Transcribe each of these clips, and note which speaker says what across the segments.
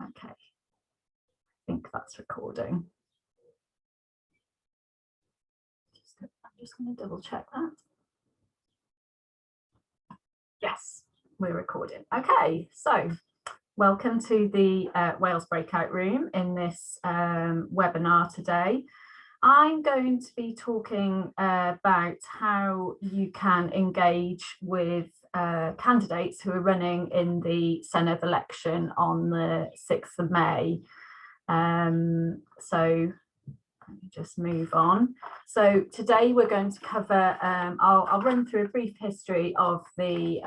Speaker 1: Okay, I think that's recording. I'm just going to double check that. Yes, we're recording. Okay, so welcome to the Wales Breakout Room in this webinar today. I'm going to be talking about how you can engage with candidates who are running in the Senedd election on the 6th of May. So let me just move on. So today we're going to cover, I'll run through a brief history of the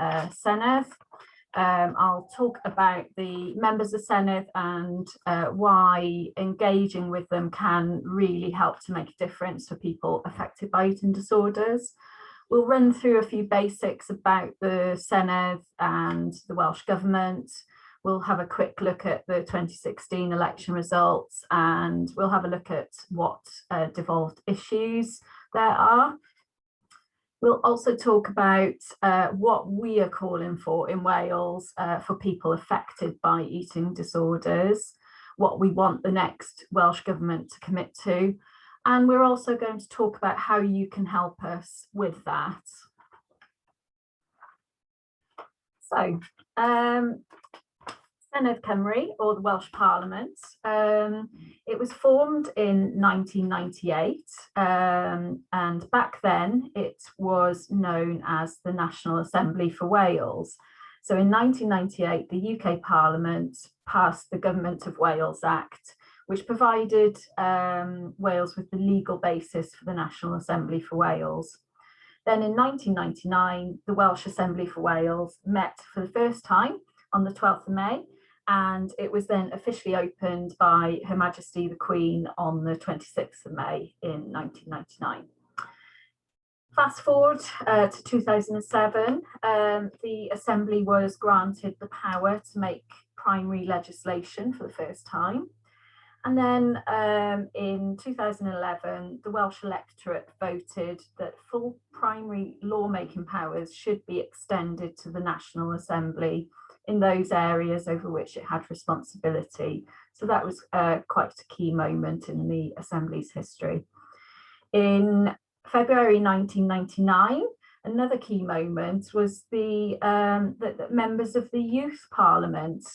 Speaker 1: Senedd. I'll talk about the members of Senedd and why engaging with them can really help to make a difference for people affected by eating disorders. We'll run through a few basics about the Senedd and the Welsh Government. We'll have a quick look at the 2016 election results, and we'll have a look at what devolved issues there are. We'll also talk about what we are calling for in Wales for people affected by eating disorders, what we want the next Welsh Government to commit to, and we're also going to talk about how you can help us with that. So, Senedd Cymru, or the Welsh Parliament, it was formed in 1998, and back then it was known as the National Assembly for Wales. So in 1998, the UK Parliament passed the Government of Wales Act, which provided Wales with the legal basis for the National Assembly for Wales. Then in 1999, the Welsh Assembly for Wales met for the first time on the 12th of May, and it was then officially opened by Her Majesty the Queen on the 26th of May in 1999. Fast forward to 2007, the Assembly was granted the power to make primary legislation for the first time. And then in 2011, the Welsh electorate voted that full primary lawmaking powers should be extended to the National Assembly in those areas over which it had responsibility. So that was quite a key moment in the Assembly's history. In February 1999, another key moment was that members of the Youth Parliament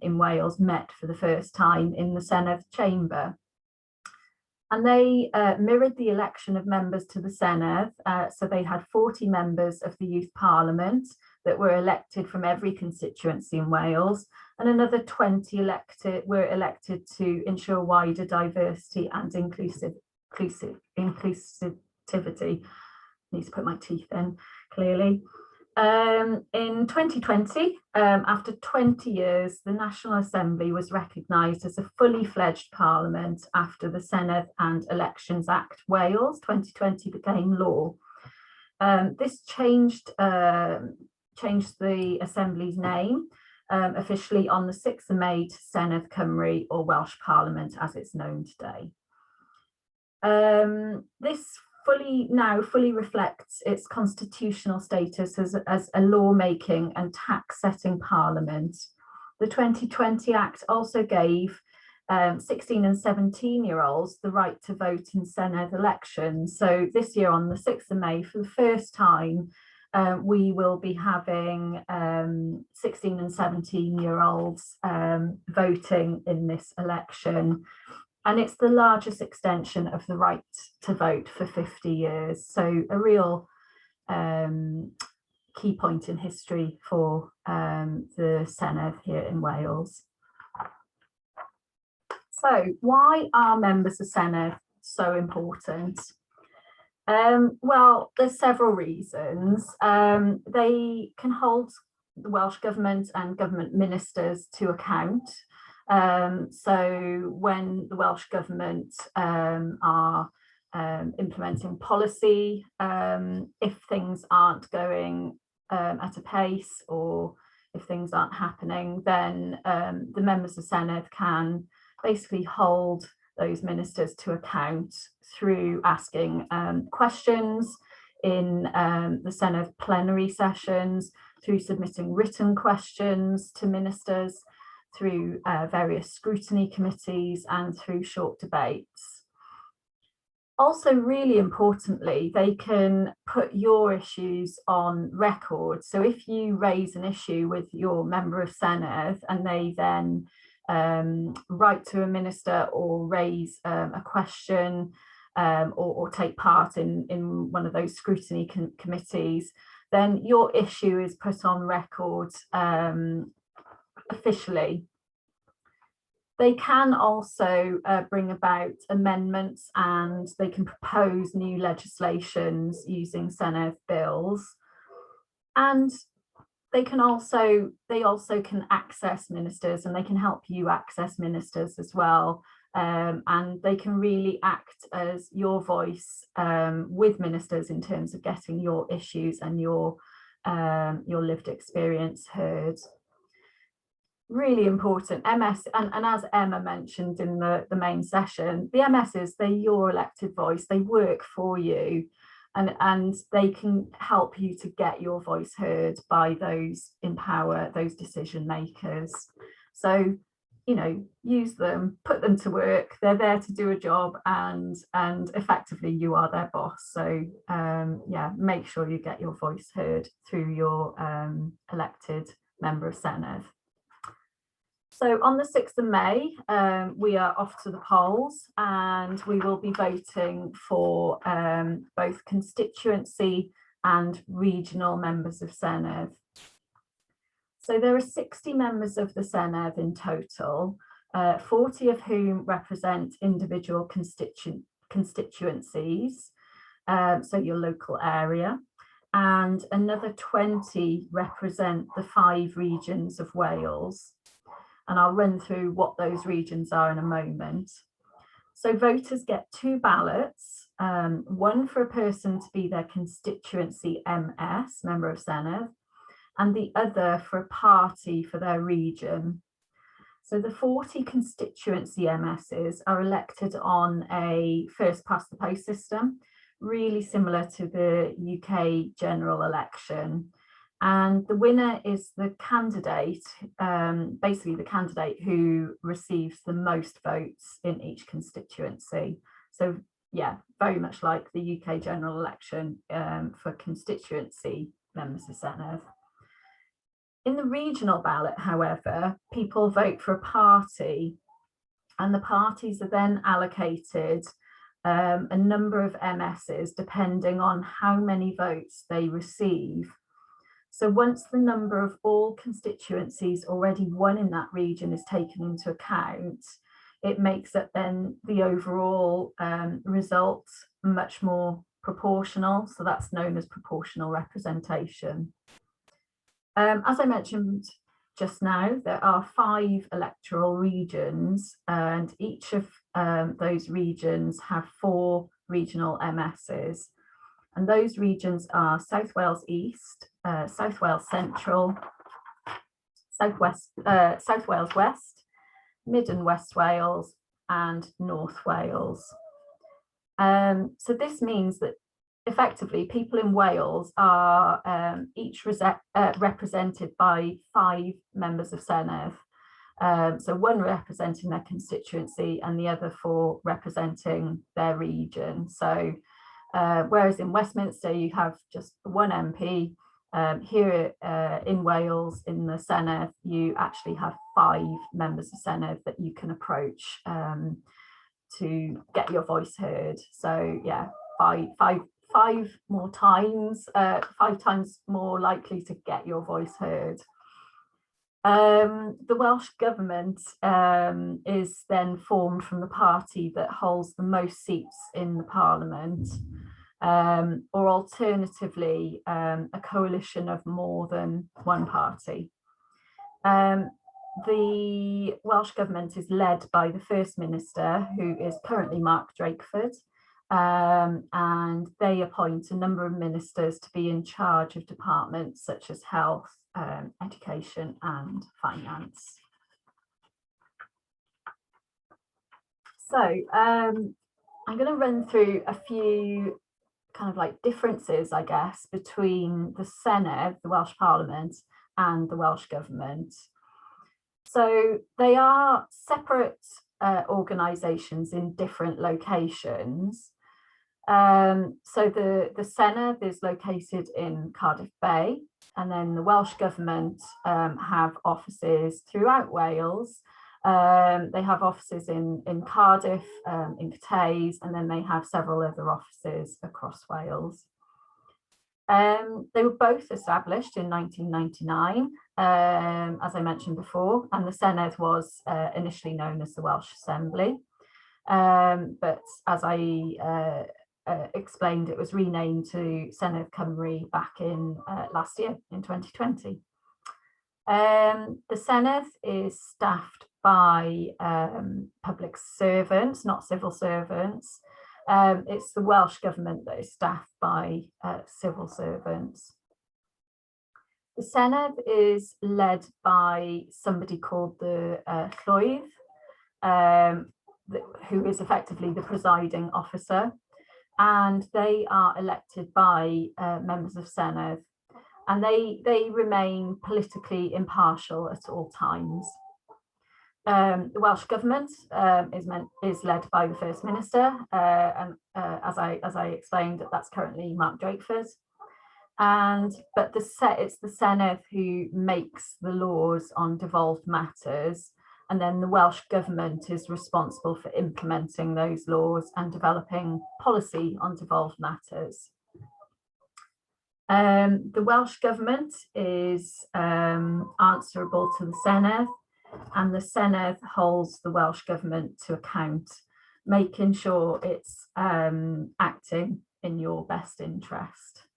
Speaker 1: in Wales met for the first time in the Senedd chamber. And they mirrored the election of members to the Senedd, so they had 40 members of the Youth Parliament that were elected from every constituency in Wales, and another 20 were elected to ensure wider diversity and inclusivity. I need to put my teeth in, clearly. In 2020, after 20 years, the National Assembly was recognised as a fully fledged parliament after the Senedd and Elections Act Wales 2020 became law. This changed the Assembly's name officially on the 6th of May to Senedd Cymru, or Welsh Parliament as it's known today. This now fully reflects its constitutional status as a lawmaking and tax setting parliament. The 2020 Act also gave 16 and 17-year-olds the right to vote in Senedd elections. So this year on the 6th of May, for the first time, we will be having 16 and 17-year-olds voting in this election. And it's the largest extension of the right to vote for 50 years. So a real key point in history for the Senedd here in Wales. So why are members of Senedd so important? Well, there's several reasons. They can hold the Welsh Government and government ministers to account. So when the Welsh Government are implementing policy, if things aren't going at a pace, or if things aren't happening, then the members of Senedd can basically hold those ministers to account through asking questions in the Senedd plenary sessions, through submitting written questions to ministers, through various scrutiny committees and through short debates. Also, really importantly, they can put your issues on record. So if you raise an issue with your member of Senedd and they then write to a minister or raise a question or take part in one of those scrutiny committees, then your issue is put on record officially. They can also bring about amendments, and they can propose new legislations using Senedd bills. And they also can access ministers, and they can help you access ministers as well. And they can really act as your voice with ministers in terms of getting your issues and your lived experience heard. Really important. MS, and as Emma mentioned in the main session, the MSs, they're your elected voice. They work for you, and they can help you to get your voice heard by those in power, those decision makers. So, you know, use them, put them to work. They're there to do a job, and effectively you are their boss. So yeah, make sure you get your voice heard through your elected member of Senedd. So on the 6th of May, we are off to the polls, and we will be voting for both constituency and regional members of Senedd. So there are 60 members of the Senedd in total, 40 of whom represent individual constituencies, so your local area, and another 20 represent the 5 regions of Wales. And I'll run through what those regions are in a moment. So voters get 2 ballots, one for a person to be their constituency MS, member of Senedd, and the other for a party for their region. So the 40 constituency MSs are elected on a first past the post system, really similar to the UK general election. And the winner is the candidate, basically the candidate who receives the most votes in each constituency. So yeah, very much like the UK general election for constituency members of Senedd. In the regional ballot, however, people vote for a party, and the parties are then allocated a number of MSs depending on how many votes they receive. So once the number of all constituencies already won in that region is taken into account, it makes it then the overall result much more proportional. So that's known as proportional representation. As I mentioned just now, there are 5 electoral regions, and each of those regions have 4 regional MSs. And those regions are South Wales East, South Wales Central, South Wales West, Mid and West Wales, and North Wales. So this means that effectively people in Wales are each represented by 5 members of Senedd. So one representing their constituency and the other 4 representing their region. So whereas in Westminster you have just 1 MP, here in Wales, in the Senedd, you actually have 5 members of Senedd that you can approach to get your voice heard. So yeah, five more times, 5 times more likely to get your voice heard. The Welsh Government is then formed from the party that holds the most seats in the Parliament, or alternatively, a coalition of more than one party. The Welsh Government is led by the First Minister, who is currently Mark Drakeford, and they appoint a number of ministers to be in charge of departments such as health, education and finance. So I'm going to run through a few kind of like differences, I guess, between the Senedd, the Welsh Parliament, and the Welsh Government. So they are separate organisations in different locations. So the Senedd is located in Cardiff Bay, and then the Welsh Government have offices throughout Wales. They have offices in Cardiff, in Cathays, and then they have several other offices across Wales. They were both established in 1999, as I mentioned before, and the Senedd was initially known as the Welsh Assembly. But as I explained, it was renamed to Senedd Cymru back in last year, in 2020. The Senedd is staffed by public servants, not civil servants. It's the Welsh Government that is staffed by civil servants. The Senedd is led by somebody called the Llwydd, who is effectively the presiding officer, and they are elected by members of Senedd, and they remain politically impartial at all times. The Welsh Government is led by the First Minister, and as I explained, that's currently Mark Drakeford. But it's the Senedd who makes the laws on devolved matters, and then the Welsh Government is responsible for implementing those laws and developing policy on devolved matters. The Welsh Government is answerable to the Senedd, and the Senedd holds the Welsh Government to account, making sure it's acting in your best interest.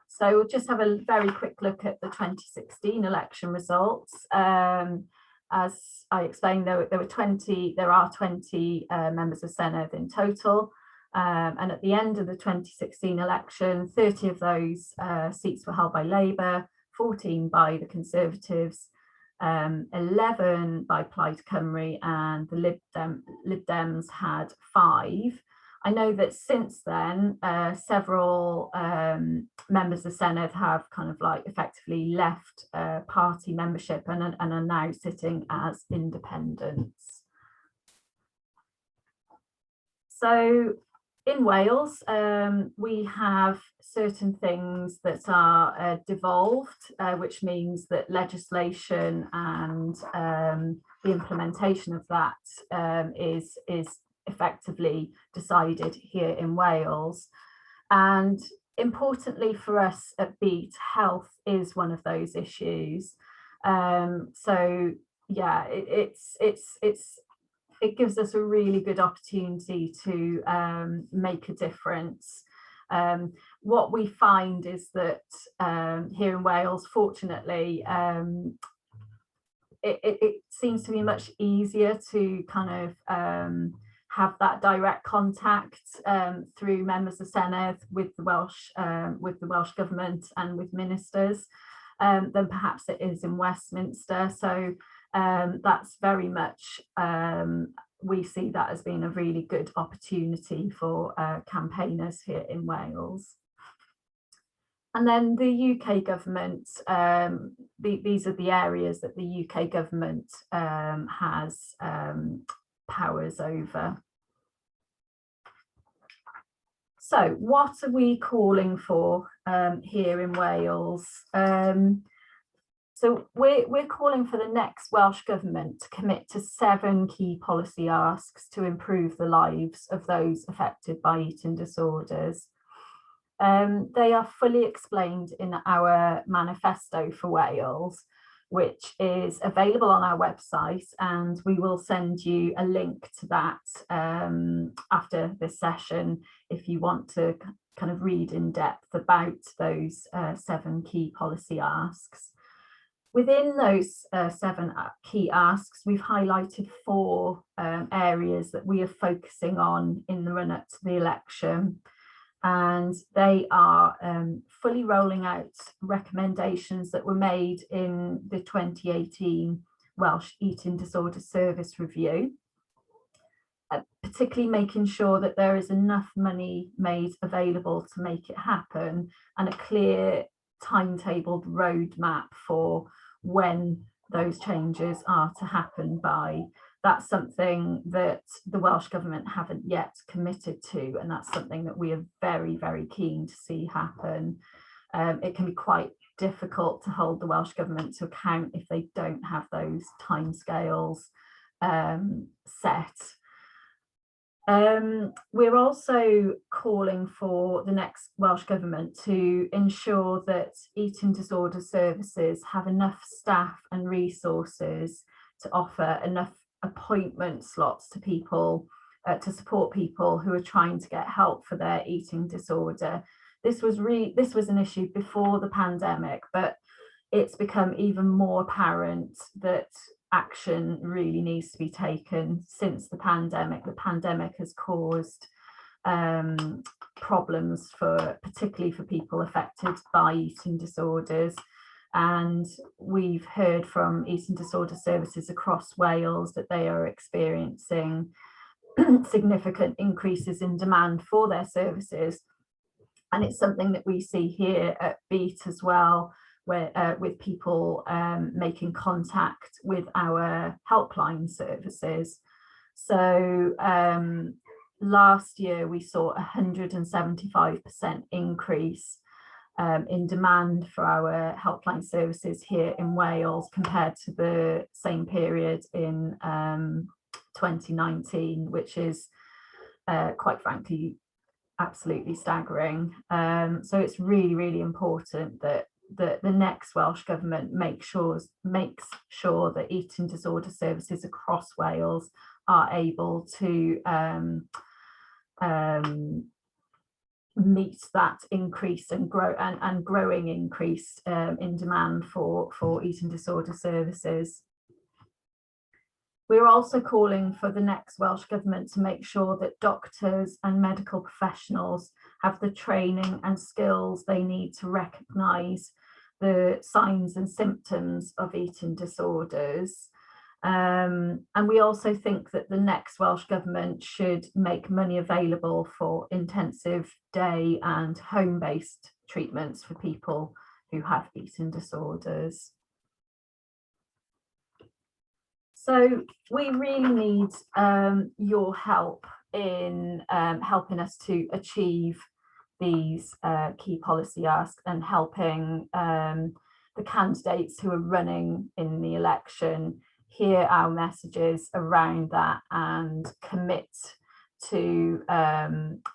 Speaker 1: So we'll just have a very quick look at the 2016 election results. As I explained, there are 20 members of Senedd in total. And at the end of the 2016 election, 30 of those seats were held by Labour, 14 by the Conservatives, 11 by Plaid Cymru, and the Lib Dems had 5. I know that since then, several members of Senedd have kind of like effectively left party membership and are now sitting as independents. So in Wales, we have certain things that are devolved, which means that legislation and the implementation of that is effectively decided here in Wales. And importantly for us at Beat, health is one of those issues. So yeah, it gives us a really good opportunity to make a difference. What we find is that here in Wales, fortunately, it seems to be much easier to kind of have that direct contact through members of Senedd with the Welsh Government and with ministers than perhaps it is in Westminster. So that's very much, we see that as being a really good opportunity for campaigners here in Wales. And then the UK government, these are the areas that the UK government has powers over. So what are we calling for here in Wales? So we're calling for the next Welsh Government to commit to 7 key policy asks to improve the lives of those affected by eating disorders. They are fully explained in our manifesto for Wales, which is available on our website, and we will send you a link to that after this session if you want to kind of read in depth about those 7 key policy asks. Within those 7 key asks, we've highlighted 4 areas that we are focusing on in the run-up to the election. And they are fully rolling out recommendations that were made in the 2018 Welsh Eating Disorder Service Review, particularly making sure that there is enough money made available to make it happen, and a clear timetabled roadmap for when those changes are to happen by. That's something that the Welsh Government haven't yet committed to, and that's something that we are very, very keen to see happen. It can be quite difficult to hold the Welsh Government to account if they don't have those timescales set. We're also calling for the next Welsh Government to ensure that eating disorder services have enough staff and resources to offer enough appointment slots to people, to support people who are trying to get help for their eating disorder. This was an issue before the pandemic, but it's become even more apparent that action really needs to be taken since the pandemic. The pandemic has caused problems particularly for people affected by eating disorders. And we've heard from eating disorder services across Wales that they are experiencing significant increases in demand for their services. And it's something that we see here at BEAT as well, where with people making contact with our helpline services. So last year we saw a 175% increase in demand for our helpline services here in Wales compared to the same period in 2019, which is quite frankly absolutely staggering. So it's really, really important that the next Welsh Government makes sure that eating disorder services across Wales are able to meet that increase and growing increase in demand for eating disorder services. We're also calling for the next Welsh Government to make sure that doctors and medical professionals have the training and skills they need to recognise the signs and symptoms of eating disorders. And we also think that the next Welsh Government should make money available for intensive day and home-based treatments for people who have eating disorders. So we really need your help in helping us to achieve these key policy asks and helping the candidates who are running in the election hear our messages around that and commit to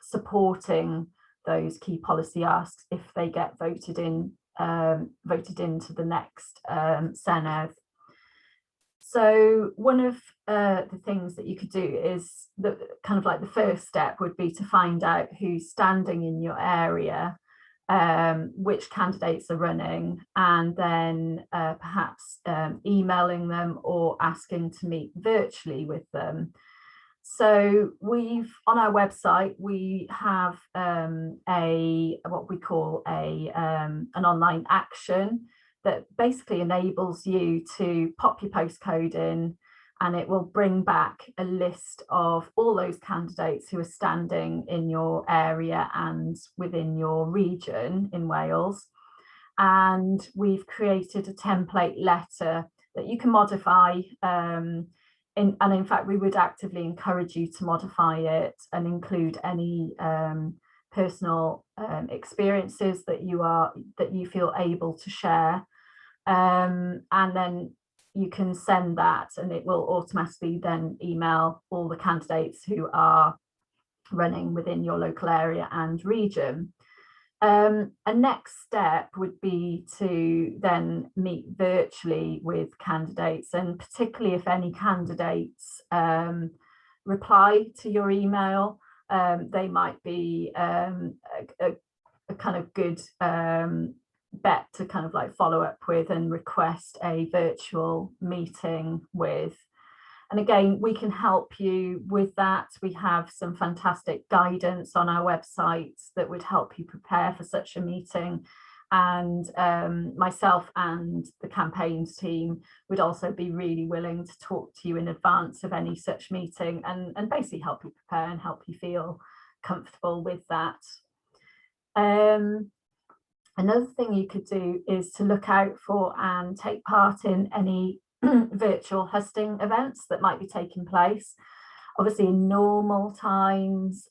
Speaker 1: supporting those key policy asks if they get voted into the next Senedd. So one of the things that you could do is kind of like the first step would be to find out who's standing in your area, which candidates are running, and then perhaps emailing them or asking to meet virtually with them. So on our website, we have what we call an online action that basically enables you to pop your postcode in, and it will bring back a list of all those candidates who are standing in your area and within your region in Wales. And we've created a template letter that you can modify. And in fact, we would actively encourage you to modify it and include any personal experiences that you feel able to share. And then you can send that and it will automatically then email all the candidates who are running within your local area and region. A next step would be to then meet virtually with candidates, and particularly if any candidates reply to your email, they might be a kind of good bet to kind of like follow up with and request a virtual meeting with. And again, we can help you with that. We have some fantastic guidance on our website that would help you prepare for such a meeting. And myself and the campaigns team would also be really willing to talk to you in advance of any such meeting and basically help you prepare and help you feel comfortable with that. Another thing you could do is to look out for and take part in any virtual hosting events that might be taking place. Obviously, in normal times,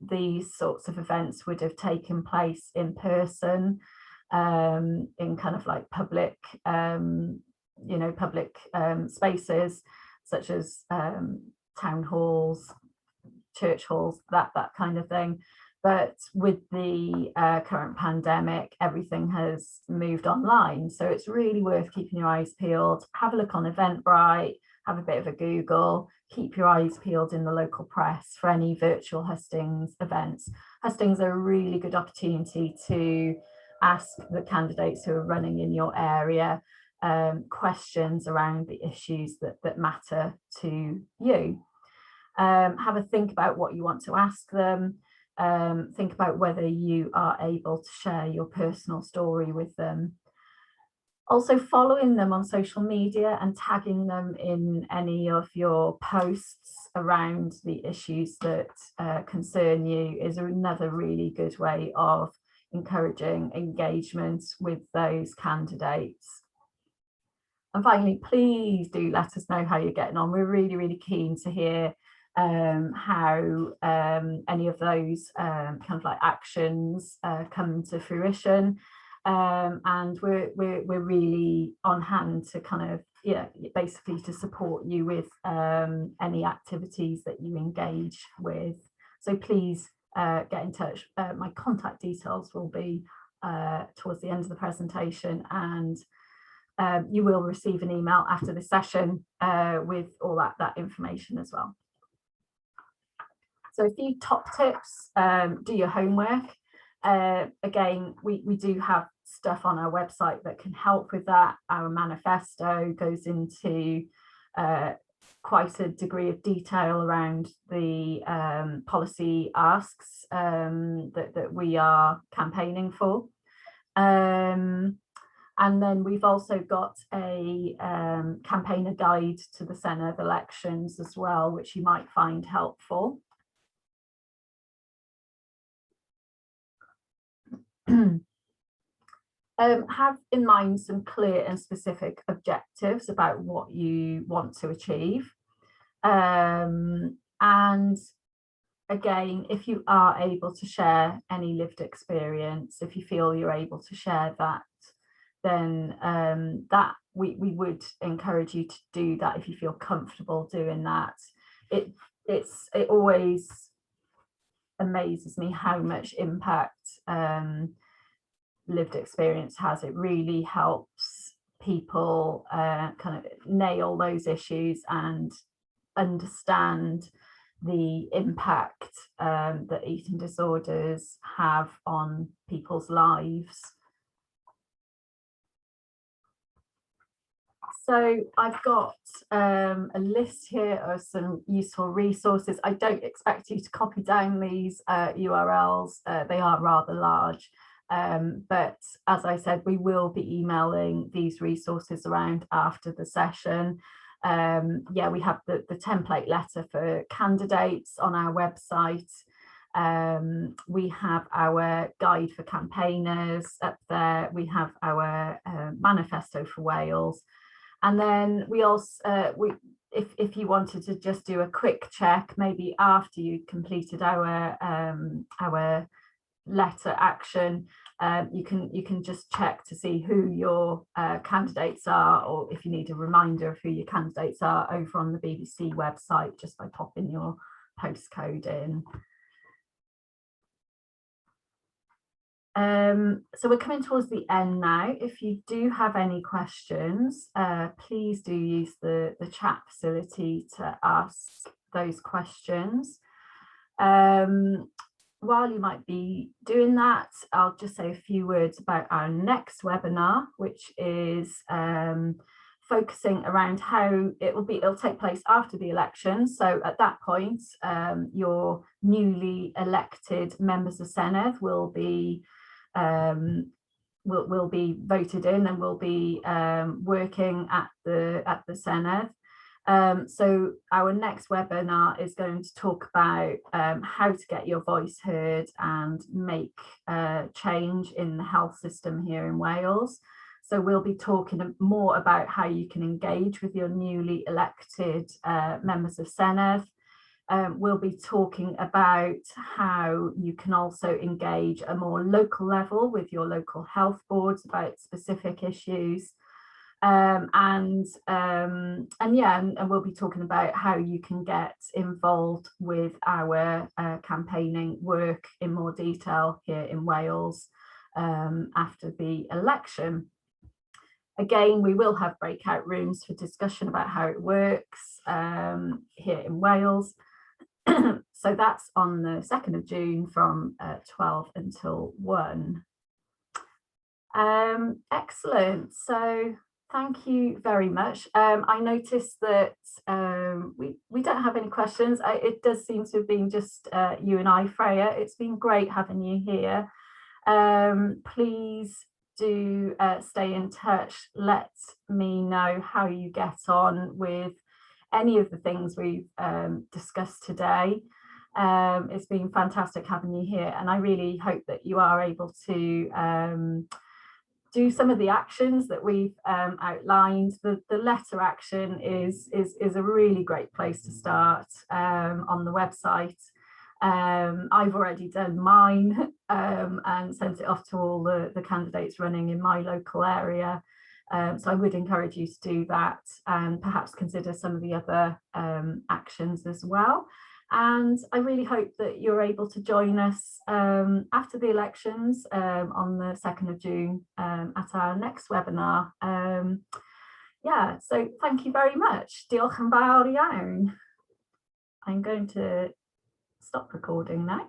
Speaker 1: these sorts of events would have taken place in person, in kind of like public, public spaces, such as town halls, church halls, that kind of thing. But with the current pandemic, everything has moved online. So it's really worth keeping your eyes peeled. Have a look on Eventbrite, have a bit of a Google, keep your eyes peeled in the local press for any virtual hustings events. Hustings are a really good opportunity to ask the candidates who are running in your area questions around the issues that matter to you. Have a think about what you want to ask them. Think about whether you are able to share your personal story with them. Also, following them on social media and tagging them in any of your posts around the issues that concern you is another really good way of encouraging engagement with those candidates. And finally, please do let us know how you're getting on. We're really, really keen to hear how any of those kind of like actions come to fruition. And we're really on hand to kind of, basically to support you with any activities that you engage with. So please get in touch. My contact details will be towards the end of the presentation, and you will receive an email after the session with all that information as well. So a few top tips: do your homework. Again, we do have stuff on our website that can help with that. Our manifesto goes into quite a degree of detail around the policy asks that we are campaigning for. And then we've also got a campaigner guide to the Senedd elections as well, which you might find helpful. Have in mind some clear and specific objectives about what you want to achieve. And again, if you are able to share any lived experience, if you feel you're able to share that, then that we would encourage you to do that if you feel comfortable doing that. It always amazes me how much impact lived experience has. It really helps people kind of nail those issues and understand the impact that eating disorders have on people's lives. So I've got a list here of some useful resources. I don't expect you to copy down these URLs. They are rather large. But as I said, we will be emailing these resources around after the session. Yeah, we have the template letter for candidates on our website. We have our guide for campaigners up there. We have our manifesto for Wales. And then we also, if you wanted to just do a quick check, maybe after you completed our letter action, you can just check to see who your candidates are, or if you need a reminder of who your candidates are, over on the BBC website, just by popping your postcode in. So we're coming towards the end now. If you do have any questions, please do use the chat facility to ask those questions. While you might be doing that, I'll just say a few words about our next webinar, which is focusing around how it'll take place after the election. So at that point, your newly elected members of Senedd will be voted in and will be working at the Senedd. So our next webinar is going to talk about how to get your voice heard and make change in the health system here in Wales. So we'll be talking more about how you can engage with your newly elected members of Senedd. We'll be talking about how you can also engage at a more local level with your local health boards about specific issues. And we'll be talking about how you can get involved with our campaigning work in more detail here in Wales after the election. Again, we will have breakout rooms for discussion about how it works here in Wales. So that's on the 2nd of June from 12 until 1. Excellent. So thank you very much. I noticed that we don't have any questions. It does seem to have been just you and I, Freya. It's been great having you here. Please do stay in touch. Let me know how you get on with any of the things we've discussed today. It's been fantastic having you here, and I really hope that you are able to do some of the actions that we've outlined. The letter action is a really great place to start on the website. I've already done mine and sent it off to all the candidates running in my local area. So I would encourage you to do that and perhaps consider some of the other actions as well. And I really hope that you're able to join us after the elections on the 2nd of June at our next webinar. Yeah, so thank you very much. Diolch yn fawr iawn. I'm going to stop recording now.